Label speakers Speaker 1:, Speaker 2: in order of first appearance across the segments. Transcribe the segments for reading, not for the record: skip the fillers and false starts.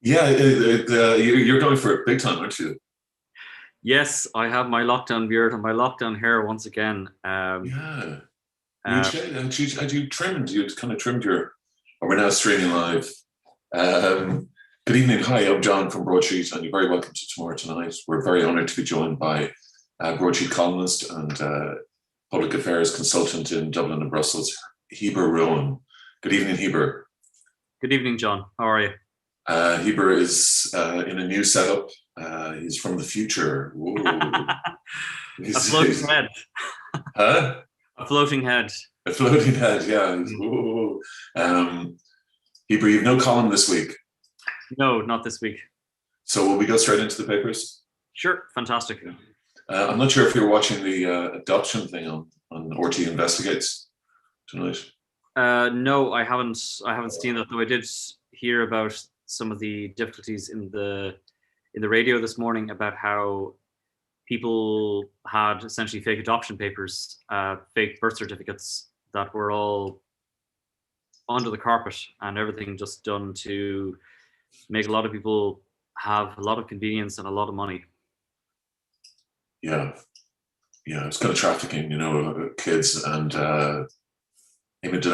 Speaker 1: Yeah, you're going for it big time, aren't you?
Speaker 2: Yes, I have my lockdown beard and my lockdown hair once again.
Speaker 1: Yeah.
Speaker 2: Uh,
Speaker 1: Had you trimmed? You'd kind of trimmed your. Oh, we're now streaming live. Um, Good evening. Hi, I'm John from Broadsheet, and you're very welcome to Tomorrow Tonight. We're very honoured to be joined by Broadsheet columnist and public affairs consultant in Dublin and Brussels, Heber Rowan. Good evening, Heber.
Speaker 2: Good evening, John. How are you?
Speaker 1: Heber is in a new setup. He's from the future. Whoa.
Speaker 2: A floating head.
Speaker 1: Huh?
Speaker 2: A floating head.
Speaker 1: A floating head, yeah. Whoa. Heber, you've no column this week.
Speaker 2: No, not this week.
Speaker 1: So will we go straight into the papers?
Speaker 2: Sure, fantastic.
Speaker 1: I'm not sure if you're watching the adoption thing on RT Investigates tonight.
Speaker 2: No, I haven't. I haven't seen that, though. I did hear about some of the difficulties in the radio this morning about how people had essentially fake adoption papers, fake birth certificates that were all under the carpet, and everything just done to make a lot of people have a lot of convenience and a lot of money.
Speaker 1: Yeah, it's kind of trafficking, kids. And Eamon de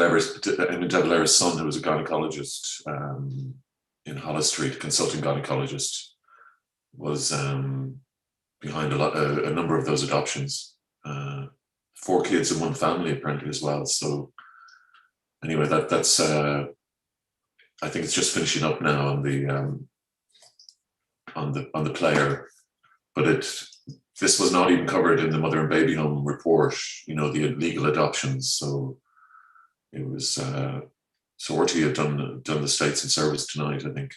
Speaker 1: Valera's son, who was a gynecologist in Hollis Street, consulting gynecologist, was behind a number of those adoptions. 4 kids in one family, apparently, as well. So anyway, that's I think it's just finishing up now on the player, but this was not even covered in the Mother and Baby Home report. The illegal adoptions. So it was so RTE have done the state some service tonight, I think.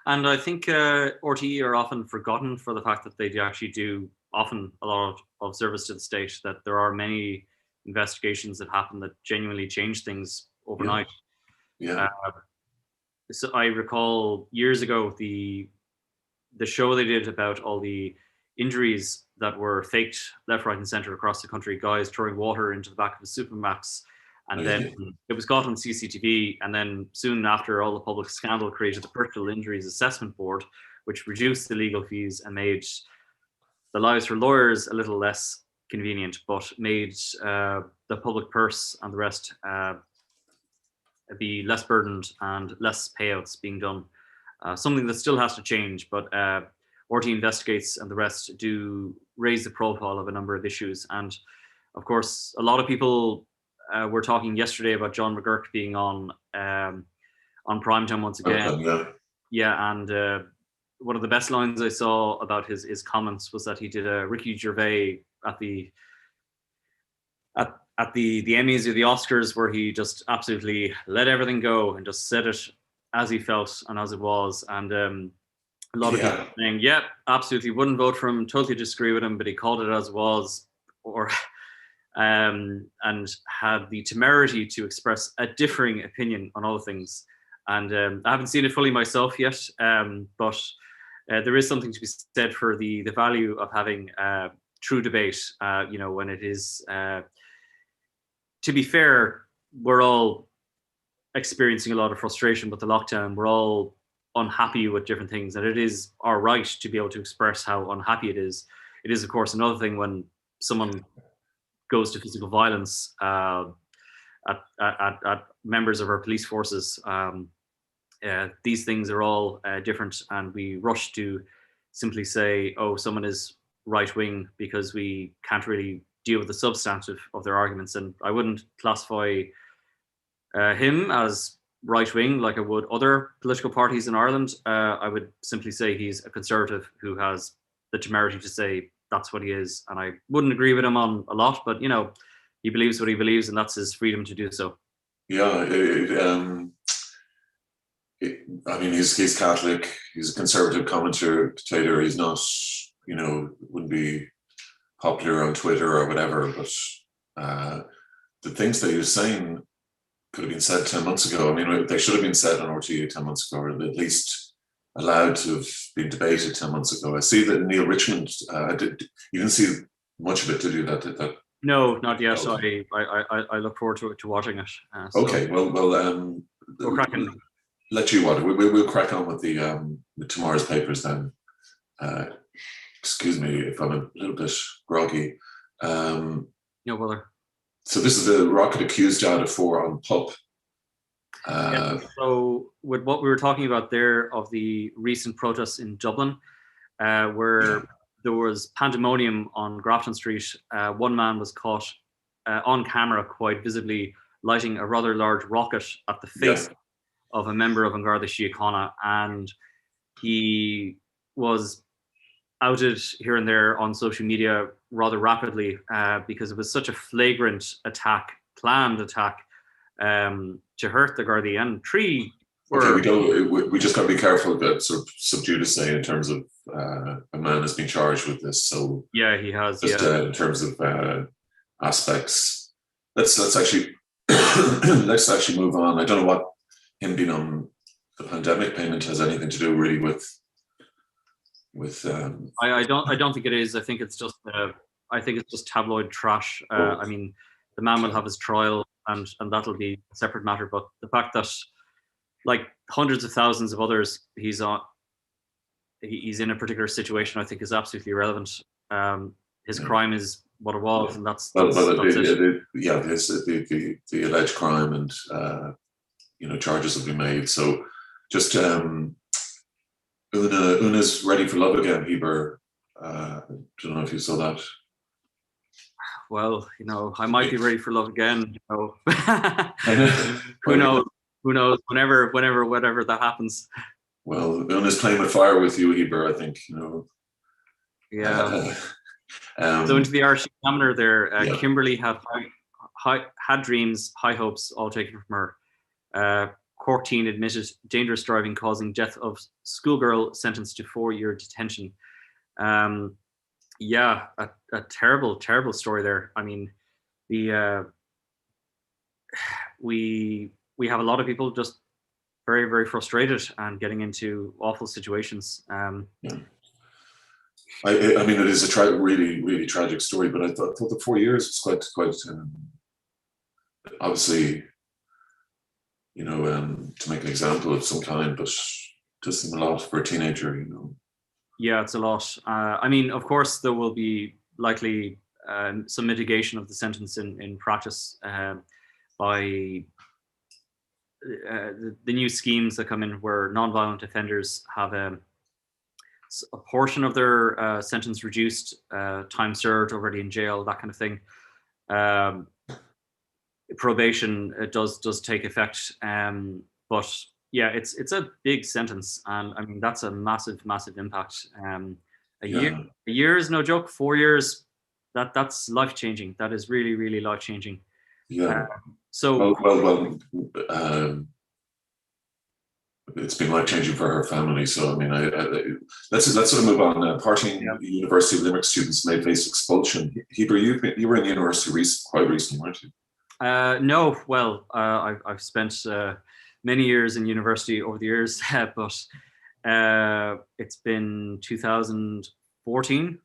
Speaker 2: And I think RTE are often forgotten for the fact that they actually do often a lot of service to the state, that there are many investigations that happen that genuinely change things overnight.
Speaker 1: Yeah.
Speaker 2: So I recall years ago the show they did about all the injuries that were faked left, right, and center across the country, guys throwing water into the back of a Supermax. And then it was caught on CCTV. And then soon after, all the public scandal created the Personal Injuries Assessment Board, which reduced the legal fees and made the lives for lawyers a little less convenient, but made the public purse and the rest be less burdened and less payouts being done. Something that still has to change, but RT Investigates and the rest do raise the profile of a number of issues. And of course, a lot of people were talking yesterday about John McGurk being on primetime once again. Yeah, and one of the best lines I saw about his comments was that he did a Ricky Gervais at the Emmys or the Oscars, where he just absolutely let everything go and just said it as he felt and as it was. And a lot of people saying, yeah, absolutely wouldn't vote for him, totally disagree with him, but he called it as it was, or and had the temerity to express a differing opinion on other things. And I haven't seen it fully myself yet, but there is something to be said for the value of having true debate, when it is, to be fair, we're all experiencing a lot of frustration with the lockdown. We're all unhappy with different things, and it is our right to be able to express how unhappy it is. It is, of course, another thing when someone goes to physical violence at members of our police forces. These things are all different, and we rush to simply say, oh, someone is right wing, because we can't really deal with the substantive of their arguments. And I wouldn't classify him as right wing like I would other political parties in Ireland. I would simply say he's a conservative who has the temerity to say that's what he is. And I wouldn't agree with him on a lot, but he believes what he believes, and that's his freedom to do so.
Speaker 1: Yeah, I mean, he's Catholic. He's a conservative commentator. He's not, wouldn't be popular on Twitter or whatever. But the things that he was saying could have been said 10 months ago. I mean, they should have been said on RTE 10 months ago, or at least allowed to have been debated 10 months ago. I see that Neil Richmond, you didn't see much of it, did you? That
Speaker 2: No, not yet. Okay. I look forward to watching it.
Speaker 1: Okay, well,
Speaker 2: we're cracking.
Speaker 1: let you what we'll crack on with the with tomorrow's papers then. Excuse me if I'm a little bit groggy.
Speaker 2: No bother.
Speaker 1: So this is the rocket accused out of 4 on PUP.
Speaker 2: So with what we were talking about there of the recent protests in Dublin, where there was pandemonium on Grafton Street, one man was caught on camera quite visibly lighting a rather large rocket at the face of a member of An Garda Síochána, and he was outed here and there on social media rather rapidly because it was such a flagrant attack, planned attack to hurt the Gardaí, and 3 were...
Speaker 1: Okay, we just got to be careful about sort of sub judice in terms of a man has been charged with this. So
Speaker 2: yeah, he has.
Speaker 1: Just in terms of aspects, let's actually let's actually move on. I don't know what him being on the pandemic payment has anything to do really with.
Speaker 2: I don't think it is. I think it's just tabloid trash. I mean, the man will have his trial, and that'll be a separate matter. But the fact that, like hundreds of thousands of others, he's in a particular situation, I think is absolutely irrelevant. His crime is what it was, and that's it.
Speaker 1: The alleged crime and charges have been made. So just Una's ready for love again, Heber. I don't know if you saw that.
Speaker 2: Well, I might be ready for love again. Who knows? Who knows? Whenever that happens.
Speaker 1: Well, Una's playing with fire with you, Heber. I think
Speaker 2: Yeah. So into the Irish Examiner there, Kimberly had dreams, high hopes, all taken from her. Cork teen admitted dangerous driving causing death of schoolgirl sentenced to 4-year detention. A terrible, terrible story there. I mean, we have a lot of people just very, very frustrated and getting into awful situations.
Speaker 1: I mean, it is a really, really tragic story, but I thought the 4 years was quite obviously, to make an example of some kind, but just a lot for a teenager,
Speaker 2: Yeah, it's a lot. I mean, of course, there will be likely some mitigation of the sentence in practice by the new schemes that come in where non-violent offenders have a portion of their sentence reduced, time served already in jail, that kind of thing. Probation does take effect, but yeah, it's a big sentence, and I mean that's a massive impact. A year is no joke. 4 years, that's life changing. That is really, really life changing.
Speaker 1: Yeah.
Speaker 2: So
Speaker 1: it's been life changing for her family. So I mean, let's sort of move on. Partying University of Limerick students may face expulsion. Heber, you were in the university quite recently, weren't you?
Speaker 2: No, well, I've spent many years in university over the years, but it's been 2014.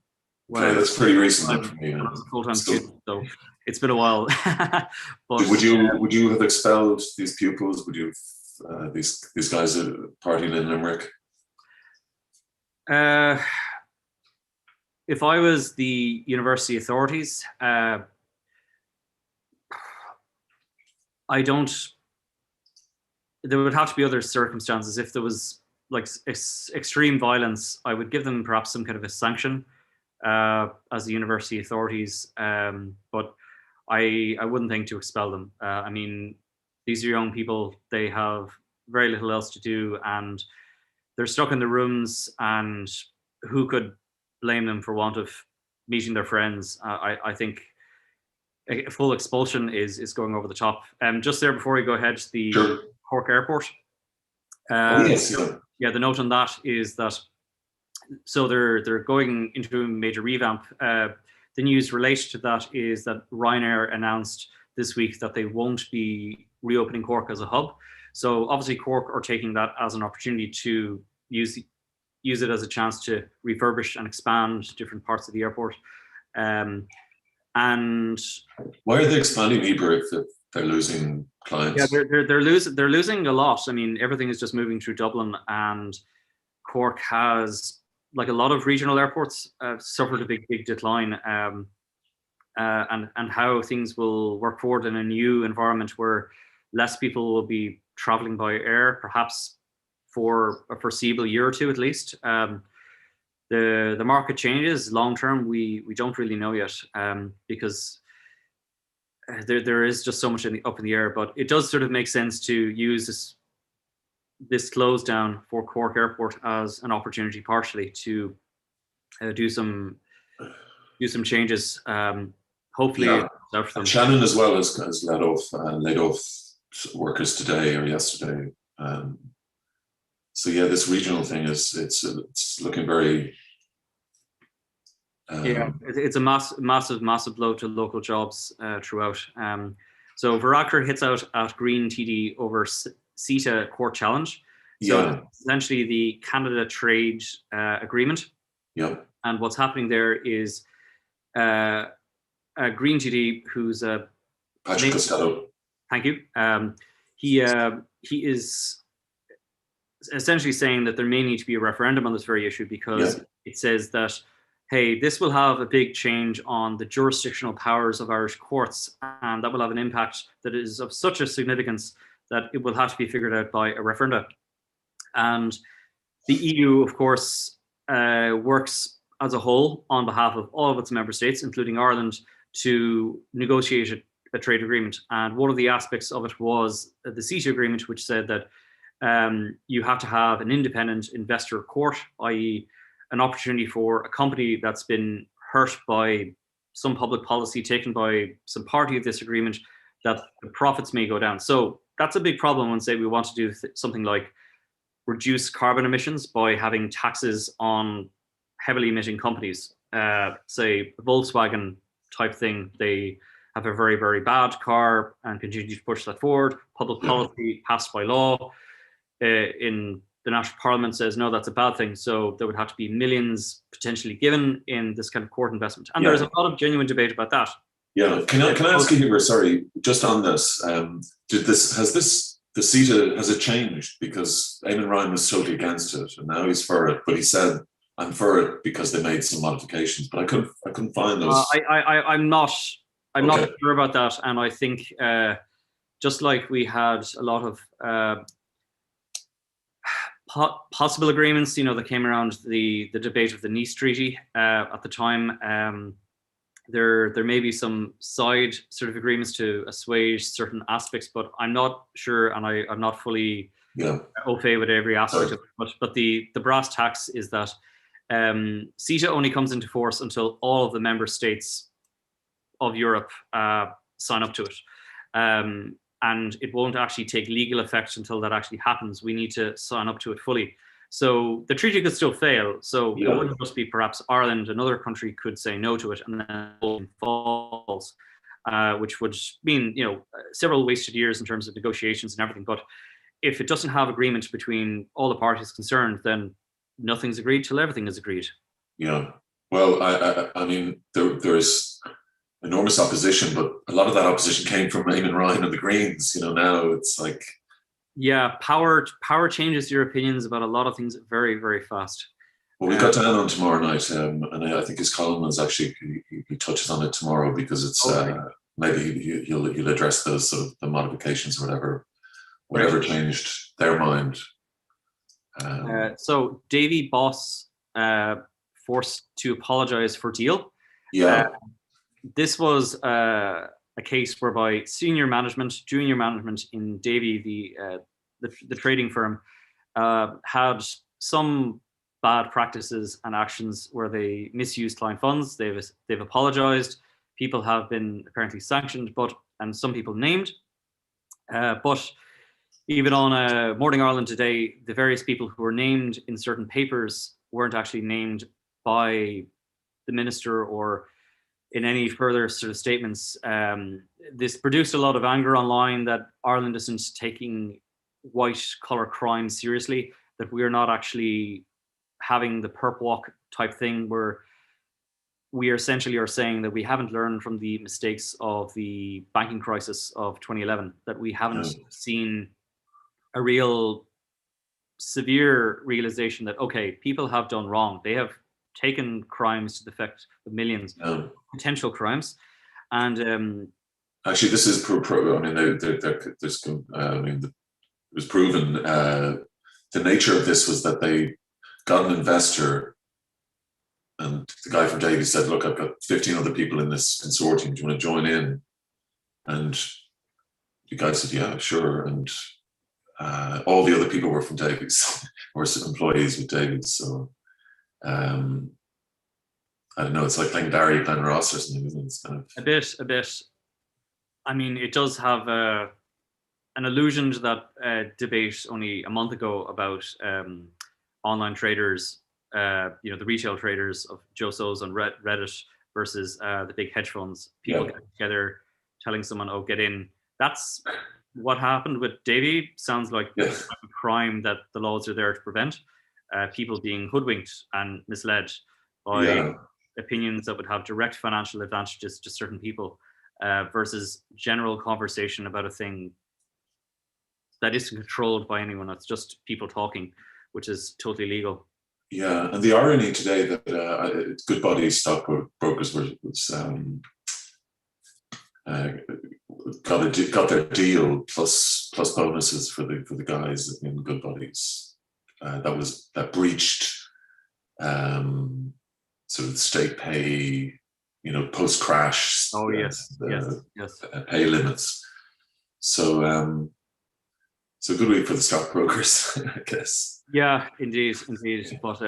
Speaker 1: Okay, that's pretty recent for me.
Speaker 2: I was a full-time student, so it's been a while.
Speaker 1: But would you have expelled these pupils? Would you these guys partying in Limerick?
Speaker 2: If I was the university authorities, there would have to be other circumstances. If there was like extreme violence, I would give them perhaps some kind of a sanction as the university authorities, but I wouldn't think to expel them. I mean, these are young people, they have very little else to do and they're stuck in the rooms, and who could blame them for want of meeting their friends? I think a full expulsion is going over the top. Just there before we go ahead, the Cork Airport. The note on that is that so they're going into a major revamp. The news related to that is that Ryanair announced this week that they won't be reopening Cork as a hub. So obviously Cork are taking that as an opportunity to use it as a chance to refurbish and expand different parts of the airport. And
Speaker 1: why are they expanding, Heber, if they're losing clients.
Speaker 2: Yeah, they're losing a lot. I mean, everything is just moving through Dublin, and Cork has, like a lot of regional airports, suffered a big decline. And how things will work forward in a new environment where less people will be traveling by air, perhaps for a foreseeable year or two at least. The market changes long term. We don't really know yet, because there is just so much up in the air. But it does sort of make sense to use this close down for Cork Airport as an opportunity, partially to do some changes. Hopefully,
Speaker 1: Yeah. And Shannon as well has laid off workers today or yesterday. So yeah, this regional thing it's looking very.
Speaker 2: Yeah, it's a massive blow to local jobs throughout. So Varadkar hits out at Green TD over CETA Court Challenge. So
Speaker 1: Yeah.
Speaker 2: essentially the Canada Trade Agreement.
Speaker 1: Yeah.
Speaker 2: And what's happening there is Green TD, who's
Speaker 1: Patrick Costello.
Speaker 2: Thank you. He is essentially saying that there may need to be a referendum on this very issue, because it says that, hey, this will have a big change on the jurisdictional powers of Irish courts, and that will have an impact that is of such a significance that it will have to be figured out by a referenda. And the EU, of course, works as a whole on behalf of all of its member states, including Ireland, to negotiate a trade agreement. And one of the aspects of it was the CETA agreement, which said that you have to have an independent investor court, i.e. an opportunity for a company that's been hurt by some public policy taken by some party of this agreement, that the profits may go down. So that's a big problem when, say, we want to do something like reduce carbon emissions by having taxes on heavily emitting companies. Say Volkswagen type thing, they have a very bad car and continue to push that forward. Public policy passed by law in the National Parliament says, no, that's a bad thing. So there would have to be millions potentially given in this kind of court investment. And there's a lot of genuine debate about that.
Speaker 1: Yeah. Can I ask you, Heber, sorry, just on this, the CETA, has it changed? Because Eamon Ryan was totally against it and now he's for it, but he said, I'm for it because they made some modifications, but I couldn't find those.
Speaker 2: I'm not sure about that. And I think just like we had a lot of possible agreements, that came around the debate of the Nice Treaty at the time. There may be some side sort of agreements to assuage certain aspects, but I'm not sure, and I'm not fully au fait with every aspect of it. But the brass tacks is that CETA only comes into force until all of the member states of Europe sign up to it. And it won't actually take legal effect until that actually happens. We need to sign up to it fully. So the treaty could still fail. So it wouldn't just be perhaps Ireland, another country could say no to it and then it falls, which would mean, several wasted years in terms of negotiations and everything. But if it doesn't have agreement between all the parties concerned, then nothing's agreed till everything is agreed.
Speaker 1: Yeah. Well, I mean, there's enormous opposition, but a lot of that opposition came from Eamon Ryan and the Greens. Now it's like,
Speaker 2: power changes your opinions about a lot of things very, very fast.
Speaker 1: Well, we got Dan on tomorrow night, and I think his column is actually he touches on it tomorrow because it's maybe you'll address those sort of the modifications or whatever changed their mind.
Speaker 2: So Davy Boss forced to apologise for deal.
Speaker 1: Yeah.
Speaker 2: This was a case whereby senior management, junior management in Davy, the trading firm, had some bad practices and actions where they misused client funds. They've apologized. People have been apparently sanctioned, and some people named. But even on Morning Ireland today, the various people who were named in certain papers weren't actually named by the minister or in any further sort of statements. This produced a lot of anger online that Ireland isn't taking white collar crime seriously, that we're not actually having the perp walk type thing where we essentially are saying that we haven't learned from the mistakes of the banking crisis of 2011, that we haven't seen a real severe realization that, okay, people have done wrong. They have taken crimes to the effect of millions, potential crimes. And
Speaker 1: actually, this is I mean, there's I mean, it was proven the nature of this was that they got an investor, and the guy from Davy said, look, I've got 15 other people in this consortium, do you want to join in? And the guy said, yeah, sure. And all the other people were from Davies, were employees with Davies. So I don't know, it's like playing Barry, playing Ross or something, isn't it? It's kind of
Speaker 2: a bit. I mean, it does have an allusion to that debate only a month ago about online traders, the retail traders of Joe So's on Reddit versus the big hedge funds. People get together telling someone, oh, get in. That's what happened with Davy. Sounds like the type of crime that the laws are there to prevent. People being hoodwinked and misled by opinions that would have direct financial advantages to certain people, versus general conversation about a thing that isn't controlled by anyone. It's just people talking, which is totally legal.
Speaker 1: Yeah, and the irony today that Goodbody stockbrokers got their deal plus bonuses for the guys in Goodbodies. That breached sort of state pay, post crash.
Speaker 2: Oh yes.
Speaker 1: Pay limits. So good week for the stockbrokers, I guess.
Speaker 2: Yeah, indeed. But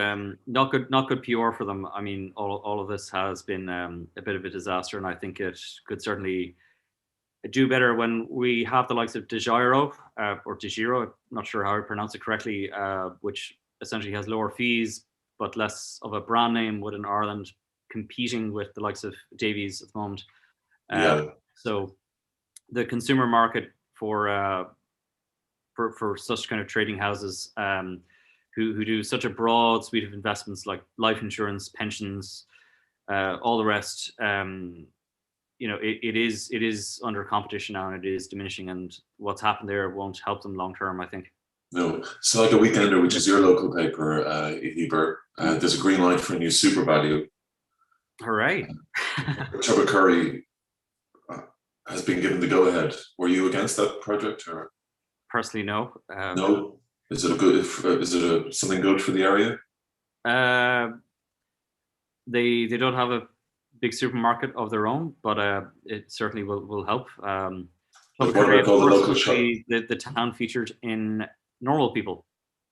Speaker 2: not good PR for them. I mean, all of this has been a bit of a disaster, and I think it could certainly do better when we have the likes of DeGiro, or DeGiro, I'm not sure how I pronounce it correctly, which essentially has lower fees but less of a brand name within Ireland, competing with the likes of Davies at the moment. So the consumer market for such kind of trading houses who do such a broad suite of investments like life insurance, pensions, all the rest, it is under competition now, and it is diminishing, and what's happened there won't help them long term, I think.
Speaker 1: No. So like a Weekender, which is your local paper, Heber, there's a green light for a new super value.
Speaker 2: Hooray.
Speaker 1: Trevor Curry has been given the go-ahead. Were you against that project? Or
Speaker 2: personally, no.
Speaker 1: No? Is it something good for the area?
Speaker 2: They don't have a big supermarket of their own, but it certainly will help.
Speaker 1: What about all the local shop?
Speaker 2: The town featured in Normal People.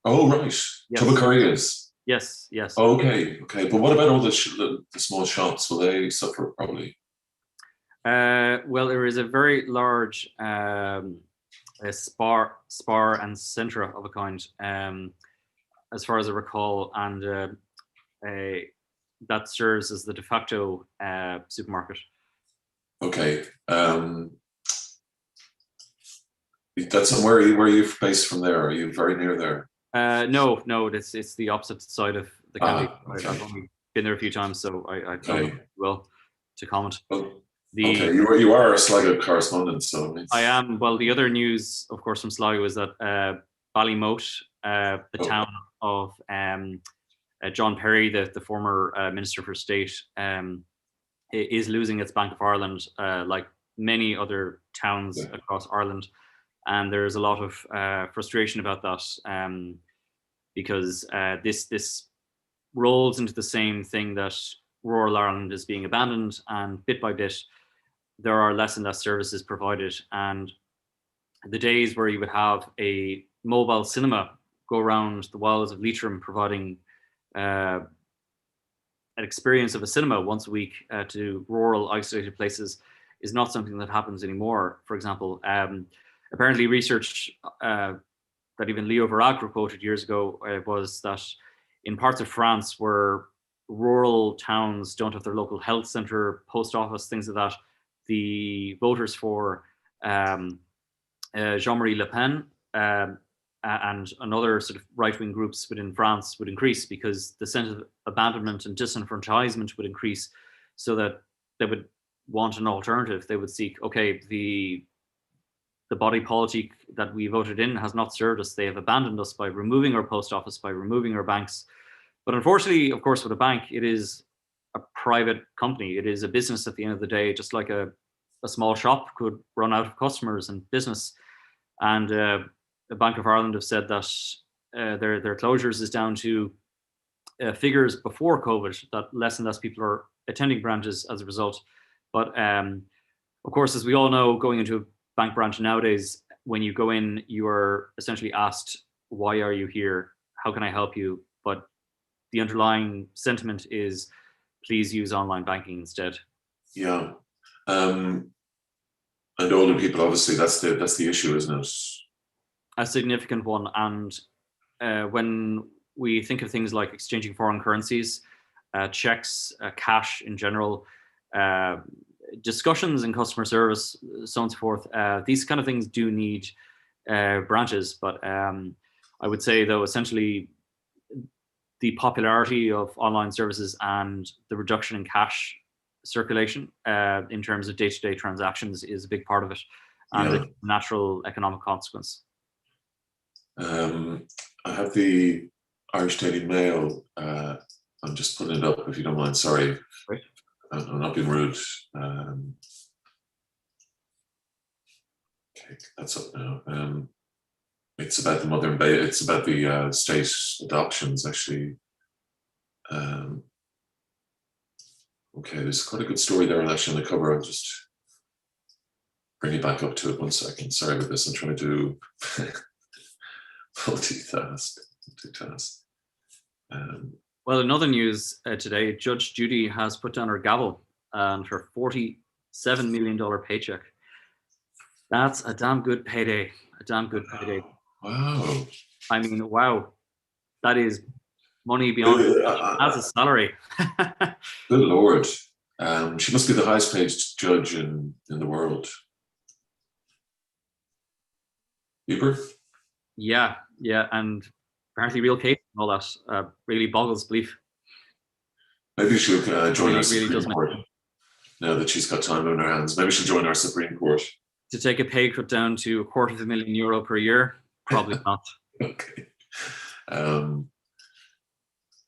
Speaker 1: Oh, right. Yes. Trevor Curry is.
Speaker 2: Yes.
Speaker 1: Okay. But what about all the small shops? Will they suffer probably?
Speaker 2: Well, there is a very large spar and Centra of a kind, as far as I recall, and that serves as the de facto supermarket. Okay.
Speaker 1: That's where are you based from there? Are you very near there?
Speaker 2: No, it's the opposite side of the county. Okay. I've only been there a few times, so I don't know well to comment.
Speaker 1: Okay, you are a Sligo correspondent, so
Speaker 2: I am. Well, the other news, of course, from Sligo is that Ballymote, the town of John Perry, the former Minister for State, is losing its Bank of Ireland, like many other towns across Ireland. And there's a lot of frustration about that, because this rolls into the same thing that rural Ireland is being abandoned, and bit by bit, there are less and less services provided. And the days where you would have a mobile cinema go around the wilds of Leitrim providing an experience of a cinema once a week to rural isolated places is not something that happens anymore. For example, apparently research that even Leo Varadkar quoted years ago was that in parts of France where rural towns don't have their local health centre, post office, things like that, the voters for Jean-Marie Le Pen and another sort of right-wing groups within France would increase, because the sense of abandonment and disenfranchisement would increase, so that they would want an alternative. They would seek, okay, the body politic that we voted in has not served us. They have abandoned us by removing our post office, by removing our banks. But unfortunately, of course, with a bank, it is a private company. It is a business at the end of the day, just like a small shop could run out of customers and business. And the Bank of Ireland have said that their closures is down to figures before COVID, that less and less people are attending branches as a result. But of course, as we all know, going into a bank branch nowadays, when you go in, you are essentially asked, why are you here? How can I help you? But the underlying sentiment is, please use online banking instead.
Speaker 1: Yeah. And older people, obviously, that's the issue, isn't it?
Speaker 2: A significant one. And when we think of things like exchanging foreign currencies, checks, cash in general, discussions in customer service, so on and so forth, these kind of things do need branches. But I would say, though, essentially, the popularity of online services and the reduction in cash circulation in terms of day-to-day transactions is a big part of it, and a natural economic consequence.
Speaker 1: I have the Irish Daily Mail. I'm just putting it up, if you don't mind. Sorry,
Speaker 2: right.
Speaker 1: I'm not being rude. Okay, that's up now. It's about the mother and baby. It's about the state adoptions, actually. Okay, there's quite a good story there, actually, on the cover. I'll just bring you back up to it 1 second. Sorry about this. I'm trying to do multitask.
Speaker 2: Well, in other news today, Judge Judy has put down her gavel and her $47 million paycheck. That's a damn good payday. A damn good payday.
Speaker 1: Wow.
Speaker 2: I mean, wow. That is money beyond as a salary.
Speaker 1: Good Lord. She must be the highest paid judge in the world. Heber?
Speaker 2: Yeah, and apparently real case and all that really boggles belief.
Speaker 1: Maybe she'll join our
Speaker 2: really
Speaker 1: Supreme Court now that she's got time on her hands. Maybe she'll join our Supreme Court.
Speaker 2: To take a pay cut down to €250,000 per year? Probably not.
Speaker 1: Okay.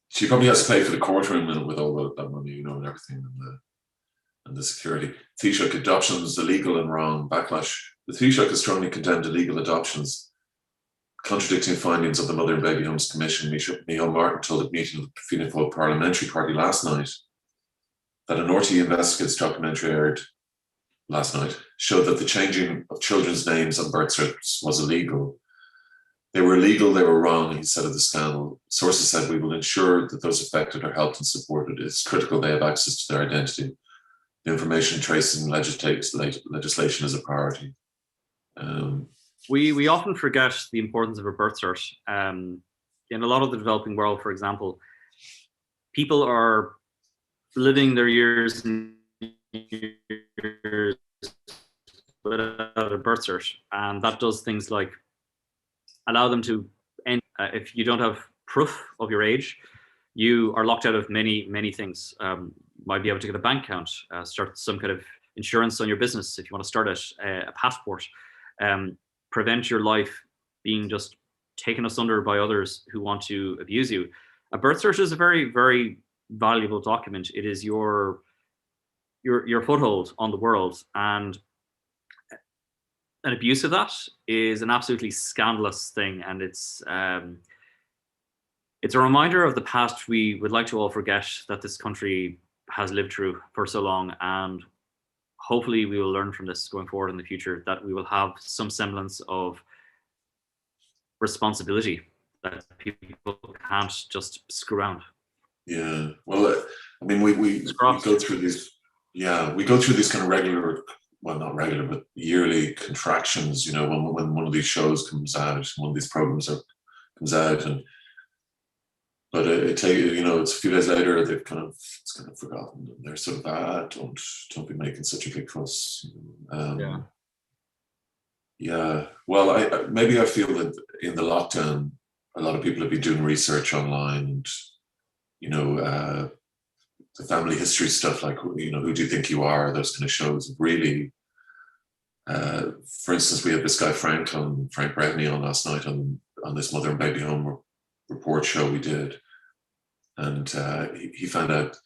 Speaker 1: She probably has to pay for the courtroom with all that money, and everything, and the security. Taoiseach, adoptions illegal and wrong. Backlash. The Taoiseach has strongly condemned illegal adoptions, contradicting findings of the Mother and Baby Homes Commission. Micheál Martin told a meeting of the Fianna Fáil parliamentary party last night that an RTÉ Investigates documentary aired last night showed that the changing of children's names on birth certificates was illegal. They were illegal, they were wrong, he said of the scandal. Sources said, we will ensure that those affected are helped and supported. It's critical they have access to their identity. The information tracing legislation is a priority.
Speaker 2: We often forget the importance of a birth cert. In a lot of the developing world, for example, people are living their years and years without a birth cert, and that does things like allow them to end. If you don't have proof of your age, you are locked out of many things. You might be able to get a bank account, start some kind of insurance on your business if you want to start it, a passport, prevent your life being just taken asunder by others who want to abuse you. A birth cert is a very, very valuable document. It is your foothold on the world, and an abuse of that is an absolutely scandalous thing, and it's a reminder of the past we would like to all forget that this country has lived through for so long, and hopefully we will learn from this going forward in the future, that we will have some semblance of responsibility, that people can't just screw around.
Speaker 1: Yeah, well, I mean, we go through these, we go through these kind of regular, well, not regular, but yearly contractions, when one of these shows comes out, one of these programs comes out, but it's a few days later, it's kind of forgotten, and they're sort of, don't be making such a big fuss. Well, maybe I feel that in the lockdown, a lot of people have been doing research online, and the family history stuff, like, you know, who do you think you are? Those kind of shows really. For instance, we had this guy Frank Brevney on last night on this Mother and Baby Home report show we did, and he found out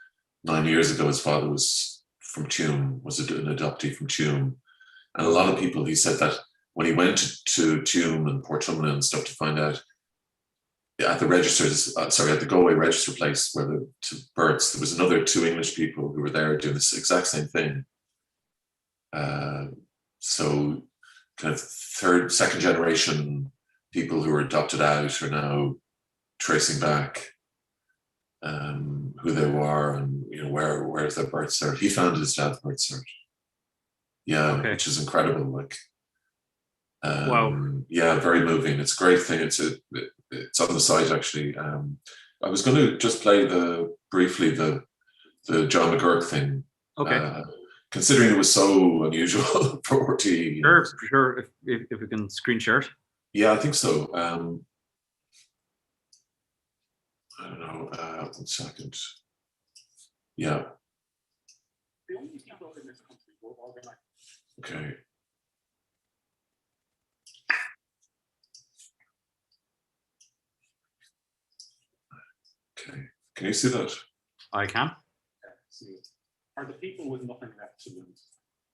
Speaker 1: 9 years ago his father was from Tuam, was an adoptee from Tuam, and a lot of people, he said that when he went to Tuam and Portumna and stuff to find out at the registers, at the Galway register place where to births, there was another 2 English people who were there doing this exact same thing. So kind of second generation people who were adopted out are now tracing back who they were, and you know where's their birth cert. He found his dad's birth cert. Yeah, okay. Which is incredible. Like,
Speaker 2: wow.
Speaker 1: Yeah, very moving. It's a great thing. It's on the site actually. I was going to just play briefly the John McGurk thing.
Speaker 2: Okay.
Speaker 1: Considering it was so unusual for RT.
Speaker 2: Sure. If we can screen share it.
Speaker 1: Yeah, I think so. I don't know. 1 second. Yeah.
Speaker 3: The only people in this country were organized.
Speaker 1: Okay. Okay. Can you see that?
Speaker 2: I can.
Speaker 3: Are the people with nothing left to lose?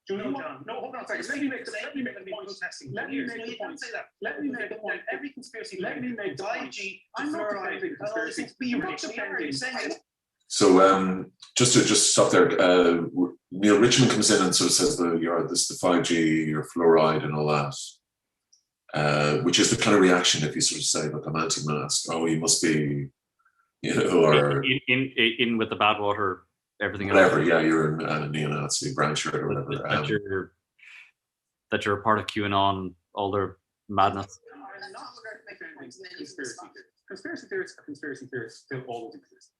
Speaker 3: Do you know what? No, hold on a second. Let me make the point. Let me make the point. Let me make the point. Every conspiracy. Let me make the point. I'm not defending conspiracy. You're not defending.
Speaker 1: So just to stop there, Neil Richmond comes in and sort of says this is the 5G, your fluoride and all that, which is the kind of reaction if you sort of say, look, I'm anti-mask. Oh, you must be, you know, or
Speaker 2: in with the bad water. Everything
Speaker 1: whatever,
Speaker 2: else.
Speaker 1: yeah, you're a neo-Nazi, brown shirt or whatever.
Speaker 2: That you're a part of QAnon, all their madness.
Speaker 3: Conspiracy theorists are conspiracy theorists. They'll always exist.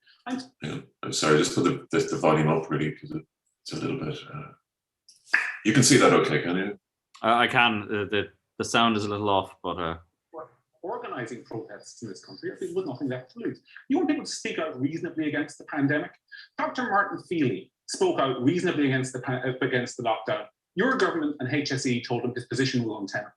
Speaker 1: I'm sorry, just put the volume up really because it's a little bit. You can see that, okay? Can you?
Speaker 2: I can. The sound is a little off, but.
Speaker 3: Organizing protests in this country are people with nothing left to lose. You want people to speak out reasonably against the pandemic? Dr. Martin Feely spoke out reasonably against the lockdown. Your government and HSE told him his position was untenable.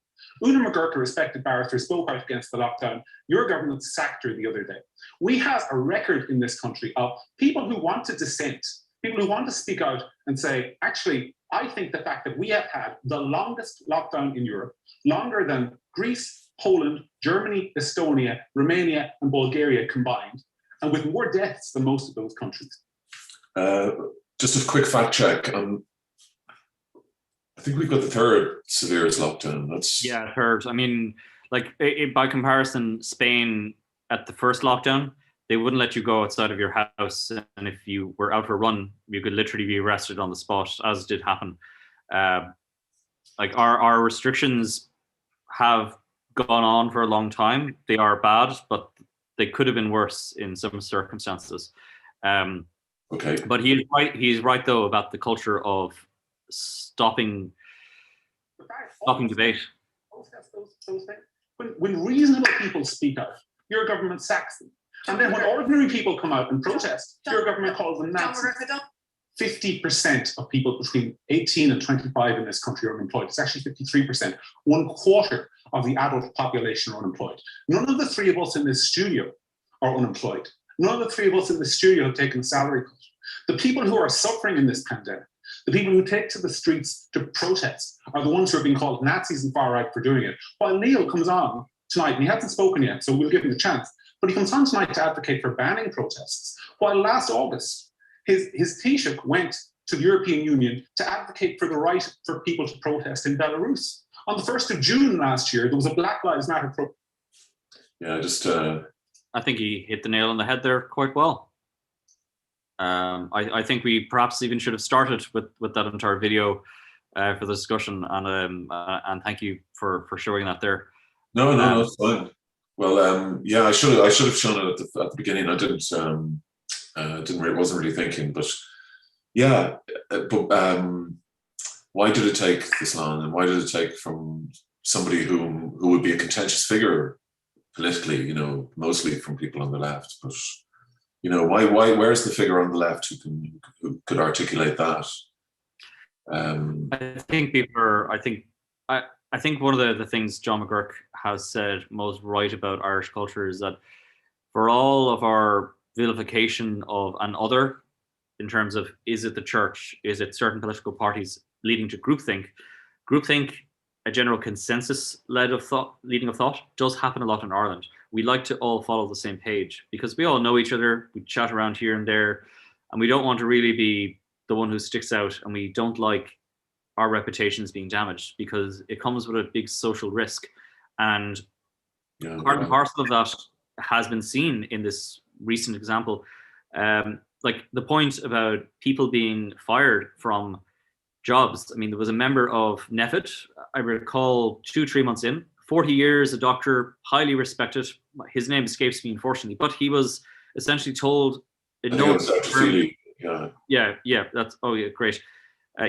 Speaker 3: Una McGurk, a respected barrister, spoke out against the lockdown. Your government sacked her the other day. We have a record in this country of people who want to dissent, people who want to speak out and say, actually, I think the fact that we have had the longest lockdown in Europe, longer than Greece, Poland, Germany, Estonia, Romania, and Bulgaria combined, and with more deaths than most of those countries.
Speaker 1: Just a quick fact check. I think we've got the third severest lockdown.
Speaker 2: Third. I mean, like by comparison, Spain at the first lockdown, they wouldn't let you go outside of your house, and if you were out for a run, you could literally be arrested on the spot, as did happen. Like our restrictions have gone on for a long time. They are bad, but they could have been worse in some circumstances.
Speaker 1: Okay.
Speaker 2: But he's right. He's right though about the culture of stopping debate.
Speaker 3: When reasonable people speak out, your government sacks them. And then when ordinary people come out and protest, your government calls them Nazis. 50% of people between 18 and 25 in this country are unemployed. It's actually 53%. 1/4 of the adult population are unemployed. None of the three of us in this studio are unemployed. None of the three of us in the studio have taken a salary cut. The people who are suffering in this pandemic, the people who take to the streets to protest, are the ones who are being called Nazis and far right for doing it. While Neil comes on tonight, and he hasn't spoken yet, so we'll give him a chance, but he comes on tonight to advocate for banning protests. While last August, his Taoiseach went to the European Union to advocate for the right for people to protest in Belarus. On the 1st of June last year, there was a Black Lives Matter protest.
Speaker 1: Yeah,
Speaker 2: I think he hit the nail on the head there quite well. I think we perhaps even should have started with that entire video for the discussion, and thank you for showing that there.
Speaker 1: No, it's fine. Well, yeah, I should have shown it at the beginning. I didn't. Wasn't really thinking, but yeah. But why did it take this long, and why did it take from somebody who would be a contentious figure politically? You know, mostly from people on the left, but where's the figure on the left who could articulate that?
Speaker 2: I think I think one of the things John McGurk has said most right about Irish culture is that for all of our vilification of an other, in terms of is it the church, is it certain political parties leading to groupthink, a general consensus leading of thought, does happen a lot in Ireland. We like to all follow the same page because we all know each other, we chat around here and there, and we don't want to really be the one who sticks out, and we don't like our reputations being damaged because it comes with a big social risk. And part and parcel of that has been seen in this recent example. Like the point about people being fired from jobs. I mean, there was a member of NEFIT, I recall 2-3 months in, 40 years, a doctor, highly respected. His name escapes me, unfortunately, but he was essentially told, yeah, that's, oh yeah, great.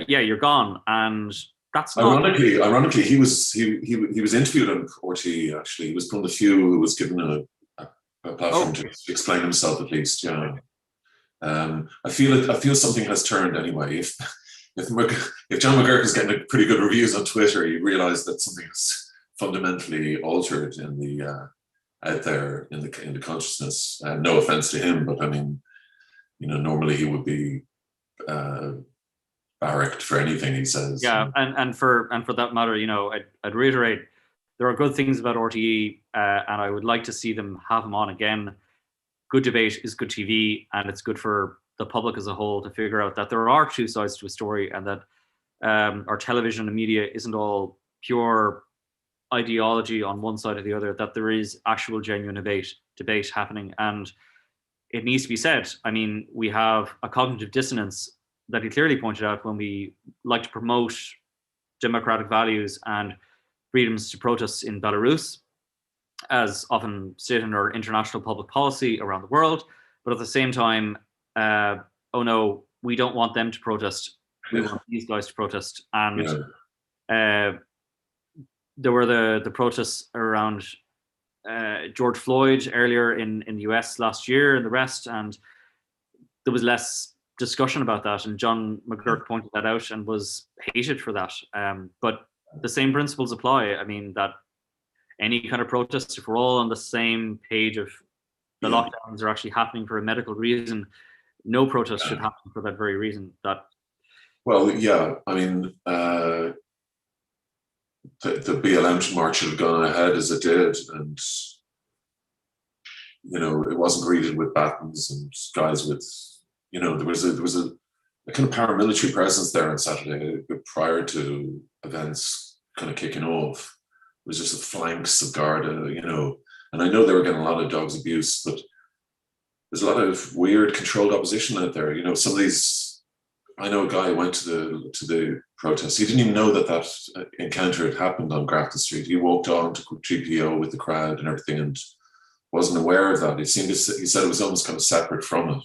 Speaker 2: Yeah, you're gone. And that's
Speaker 1: ironically, he was interviewed on RT, actually. He was one of the few who was given a platform to explain himself, at least. Yeah. I feel something has turned anyway. If John McGurk is getting pretty good reviews on Twitter, you realise that something is fundamentally altered in the out there in the consciousness. No offense to him, but I mean, normally he would be barracked for anything he says.
Speaker 2: Yeah, and for that matter, I'd reiterate, there are good things about RTE, and I would like to see them have him on again. Good debate is good TV, and it's good for the public as a whole to figure out that there are two sides to a story, and that our television and media isn't all pure ideology on one side or the other, that there is actual genuine debate happening. And it needs to be said, I mean, we have a cognitive dissonance that he clearly pointed out when we like to promote democratic values and freedoms to protest in Belarus, as often stated in our international public policy around the world. But at the same time, oh no, we don't want them to protest. We want these guys to protest. And there were the protests around George Floyd earlier in the US last year and the rest, and there was less discussion about that, and John McGurk pointed that out and was hated for that. But the same principles apply. I mean, that any kind of protest, if we're all on the same page of the lockdowns are actually happening for a medical reason, no protest should happen for that very reason.
Speaker 1: Well, yeah, I mean, the BLM march should have gone ahead as it did, and it wasn't greeted with batons and guys with, there was a kind of paramilitary presence there on Saturday prior to events kind of kicking off. It was just the flanks of Garda, and I know they were getting a lot of dogs abuse, but there's a lot of weird controlled opposition out there. Some of these, I know a guy who went to the protest. He didn't even know that encounter had happened on Grafton Street. He walked on to GPO with the crowd and everything and wasn't aware of that. He said it was almost kind of separate from it.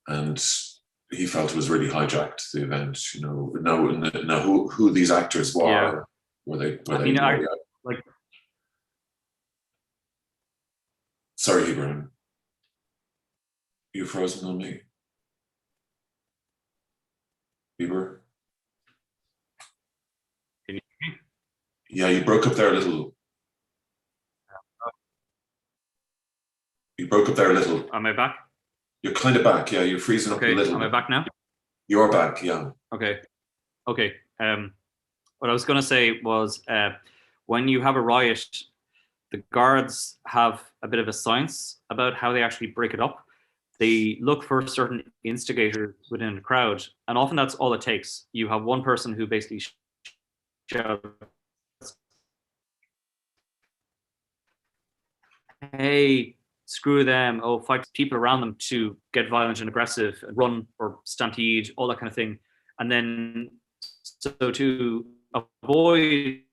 Speaker 1: And he felt it was really hijacked, the event. Now who these actors were?
Speaker 2: Yeah.
Speaker 1: Were they?
Speaker 2: Like,
Speaker 1: sorry, Heber, you frozen on me, Heber?
Speaker 2: Can you hear me?
Speaker 1: Yeah, you broke up there a little. You broke up there a little.
Speaker 2: Am I back?
Speaker 1: You're kind of back, yeah. You're freezing up a little.
Speaker 2: Am I back now?
Speaker 1: You're back, yeah.
Speaker 2: Okay. What I was going to say was, when you have a riot, the guards have a bit of a science about how they actually break it up. They look for certain instigators within the crowd, and often that's all it takes. You have one person who basically shouts, "Hey, screw them," fight people around them to get violent and aggressive, and run or stampede, all that kind of thing. And then, so to avoid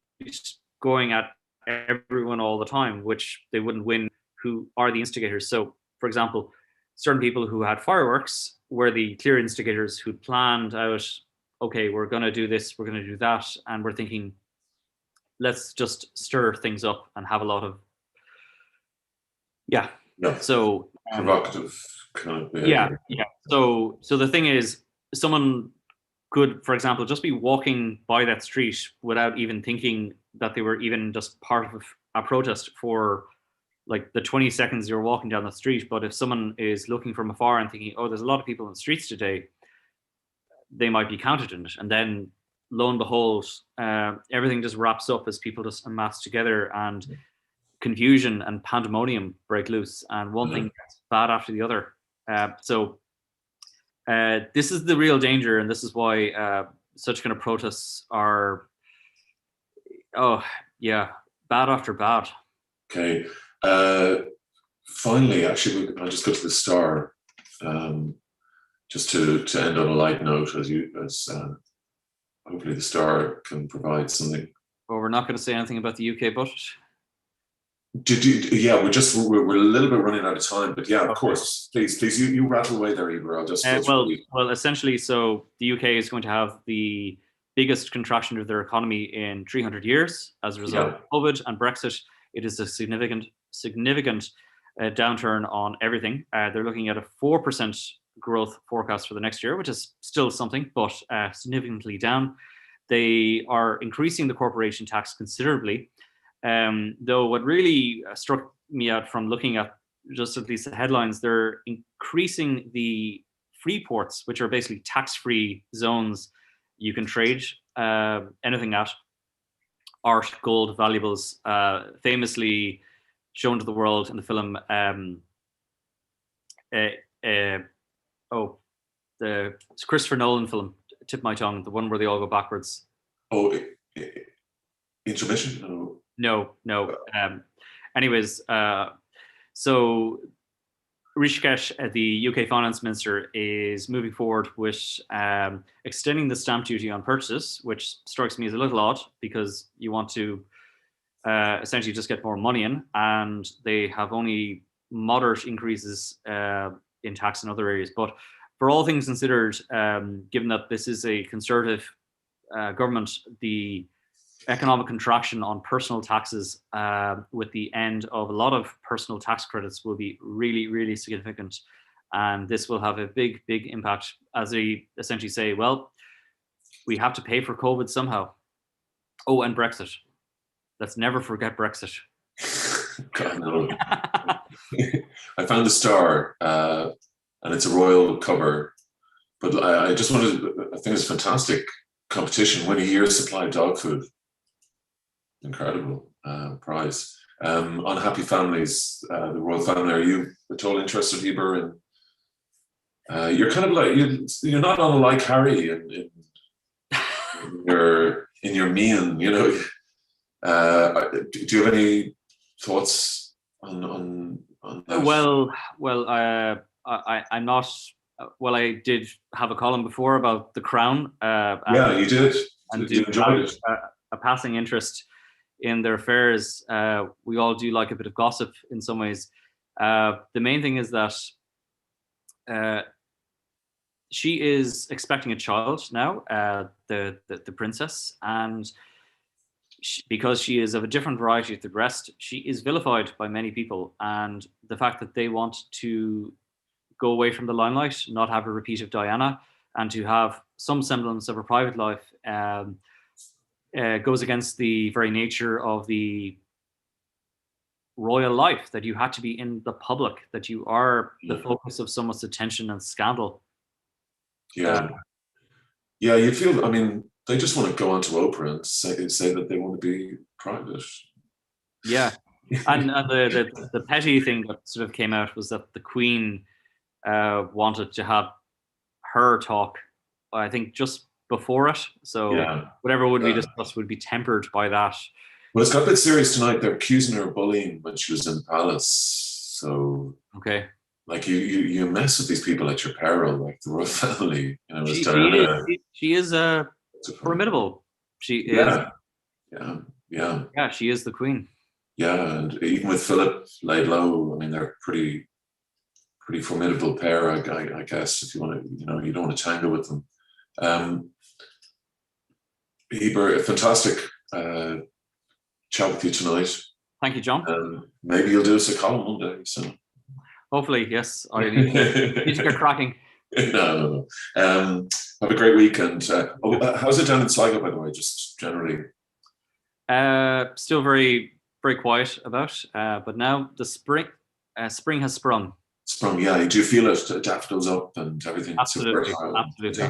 Speaker 2: going at everyone all the time, which they wouldn't win, who are the instigators. So, for example, certain people who had fireworks were the clear instigators who planned out, okay, we're going to do this, we're going to do that, and we're thinking, let's just stir things up and have a lot of,
Speaker 1: Yeah.
Speaker 2: So
Speaker 1: Provocative kind of behavior.
Speaker 2: yeah. So the thing is, someone could, for example, just be walking by that street without even thinking that they were even just part of a protest for like the 20 seconds you're walking down the street. But if someone is looking from afar and thinking, oh, there's a lot of people in the streets today, they might be counted in it. And then lo and behold, everything just wraps up as people just amass together, and confusion and pandemonium break loose, and one thing gets bad after the other. So this is the real danger, and this is why such kind of protests are, bad after bad.
Speaker 1: Okay. Finally, actually, I'll just go to the star, just to end on a light note, as hopefully the star can provide something.
Speaker 2: Well, we're not going to say anything about the UK budget.
Speaker 1: Yeah, we're a little bit running out of time, but yeah, of course, please, you rattle away there, Heber. I'll just
Speaker 2: well, essentially, so the UK is going to have the biggest contraction of their economy in 300 years as a result of COVID and Brexit. It is a significant downturn on everything. They're looking at a 4% growth forecast for the next year, which is still something, but significantly down. They are increasing the corporation tax considerably. Though what really struck me out from looking at just at least the headlines, they're increasing the free ports, which are basically tax-free zones you can trade anything at. Art, gold, valuables, famously shown to the world in the film the Christopher Nolan film, Tip My Tongue, the one where they all go backwards.
Speaker 1: Oh, Intermission?
Speaker 2: No. Anyways, so Rishikesh, the UK finance minister, is moving forward with extending the stamp duty on purchases, which strikes me as a little odd because you want to essentially just get more money in, and they have only moderate increases in tax in other areas. But for all things considered, given that this is a conservative government, the economic contraction on personal taxes with the end of a lot of personal tax credits will be really, really significant. And this will have a big, big impact as they essentially say, well, we have to pay for COVID somehow. Oh, and Brexit. Let's never forget Brexit.
Speaker 1: God, no. I found the star, and it's a royal cover. But I just wanted, I think it's a fantastic competition. Win a year's supply of dog food. Incredible prize. Unhappy families, the royal family. Are you at all interested, Heber? And you're kind of like you're not unlike Harry in your mien. You know. Do you have any thoughts on that?
Speaker 2: Well, I'm not. Well, I did have a column before about The Crown.
Speaker 1: Yeah, you did.
Speaker 2: And
Speaker 1: you enjoyed it.
Speaker 2: A passing interest in their affairs. We all do like a bit of gossip in some ways. The main thing is that she is expecting a child now, the princess, and because she is of a different variety to the rest, she is vilified by many people. And the fact that they want to go away from the limelight, not have a repeat of Diana, and to have some semblance of her private life goes against the very nature of the royal life, that you had to be in the public, that you are the focus of so much attention and scandal.
Speaker 1: Yeah. You feel, I mean, they just want to go onto Oprah and say that they want to be private.
Speaker 2: Yeah. And the petty thing that sort of came out was that the Queen wanted to have her talk, I think, just before it. So whatever would be discussed would be tempered by that.
Speaker 1: Well, it's got a bit serious tonight. They're accusing her of bullying when she was in the palace. So
Speaker 2: okay,
Speaker 1: like you mess with these people at your peril, like the royal family. You know,
Speaker 2: she is formidable. She is.
Speaker 1: Yeah.
Speaker 2: She is the Queen.
Speaker 1: Yeah, and even with Philip laid low, I mean, they're pretty formidable pair, I guess. If you want to, you don't want to tangle with them. Heber, fantastic chat with you tonight.
Speaker 2: Thank you, John.
Speaker 1: Maybe you'll do us a column one day. So
Speaker 2: Hopefully, yes. I need to get cracking.
Speaker 1: No. Have a great week. And how's it down in Sligo, by the way, just generally?
Speaker 2: Still very, very quiet about. But now the spring has sprung.
Speaker 1: Sprung, yeah. Do you feel it? Daffodils up and everything?
Speaker 2: Absolutely.